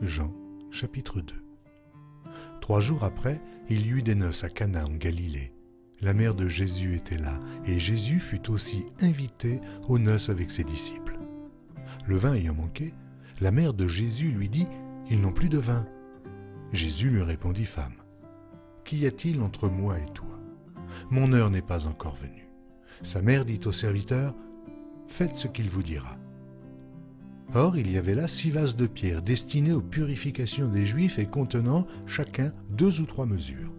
Jean, chapitre 2. 3 jours après, il y eut des noces à Cana en Galilée. La mère de Jésus était là, et Jésus fut aussi invité aux noces avec ses disciples. Le vin ayant manqué, la mère de Jésus lui dit « Ils n'ont plus de vin. » Jésus lui répondit « Femme, qu'y a-t-il entre moi et toi? Mon heure n'est pas encore venue. » Sa mère dit au serviteur « Faites ce qu'il vous dira. » Or, il y avait là 6 vases de pierre destinés aux purifications des Juifs et contenant chacun 2 ou 3 mesures.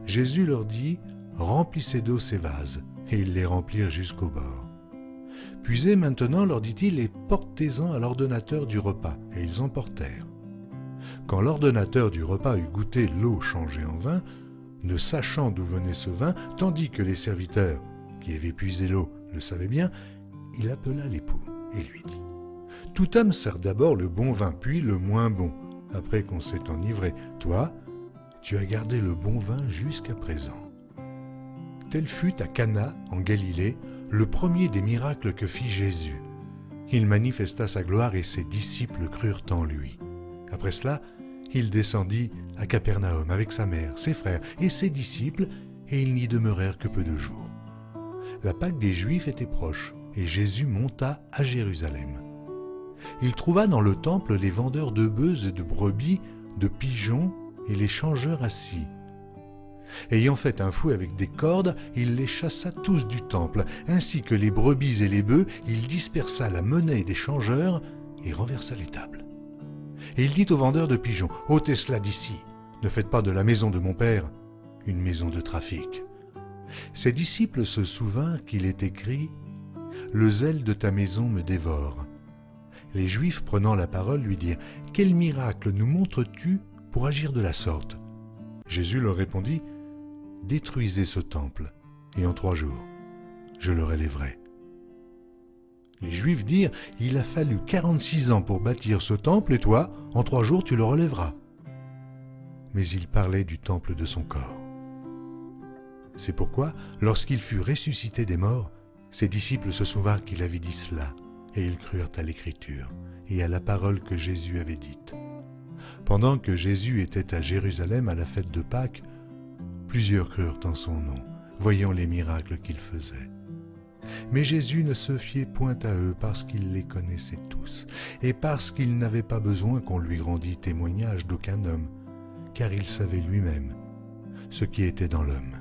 Jésus leur dit « Remplissez d'eau ces vases », et ils les remplirent jusqu'au bord. « Puisez maintenant, leur dit-il, et portez-en à l'ordonnateur du repas. » Et ils en portèrent. Quand l'ordonnateur du repas eut goûté l'eau changée en vin, ne sachant d'où venait ce vin, tandis que les serviteurs, qui avaient puisé l'eau, le savaient bien, il appela l'époux et lui dit « Tout homme sert d'abord le bon vin, puis le moins bon, après qu'on s'est enivré. Toi, tu as gardé le bon vin jusqu'à présent. » Tel fut à Cana, en Galilée, le premier des miracles que fit Jésus. Il manifesta sa gloire et ses disciples crurent en lui. Après cela, il descendit à Capernaum avec sa mère, ses frères et ses disciples, et ils n'y demeurèrent que peu de jours. La Pâque des Juifs était proche, et Jésus monta à Jérusalem. Il trouva dans le temple les vendeurs de bœufs et de brebis, de pigeons et les changeurs assis. Ayant fait un fouet avec des cordes, il les chassa tous du temple, ainsi que les brebis et les bœufs, il dispersa la monnaie des changeurs et renversa les tables. Et il dit aux vendeurs de pigeons, « Ôtez cela d'ici, ne faites pas de la maison de mon père une maison de trafic. » Ses disciples se souvinrent qu'il est écrit, « Le zèle de ta maison me dévore. » Les Juifs, prenant la parole, lui dirent, « Quel miracle nous montres-tu pour agir de la sorte ?» Jésus leur répondit, « Détruisez ce temple, et en 3 jours, je le relèverai. » Les Juifs dirent, « Il a fallu 46 ans pour bâtir ce temple, et toi, en 3 jours, tu le relèveras. » Mais il parlait du temple de son corps. C'est pourquoi, lorsqu'il fut ressuscité des morts, ses disciples se souvinrent qu'il avait dit cela, et ils crurent à l'Écriture et à la parole que Jésus avait dite. Pendant que Jésus était à Jérusalem à la fête de Pâques, plusieurs crurent en son nom, voyant les miracles qu'il faisait. Mais Jésus ne se fiait point à eux parce qu'il les connaissait tous, et parce qu'il n'avait pas besoin qu'on lui rendît témoignage d'aucun homme, car il savait lui-même ce qui était dans l'homme.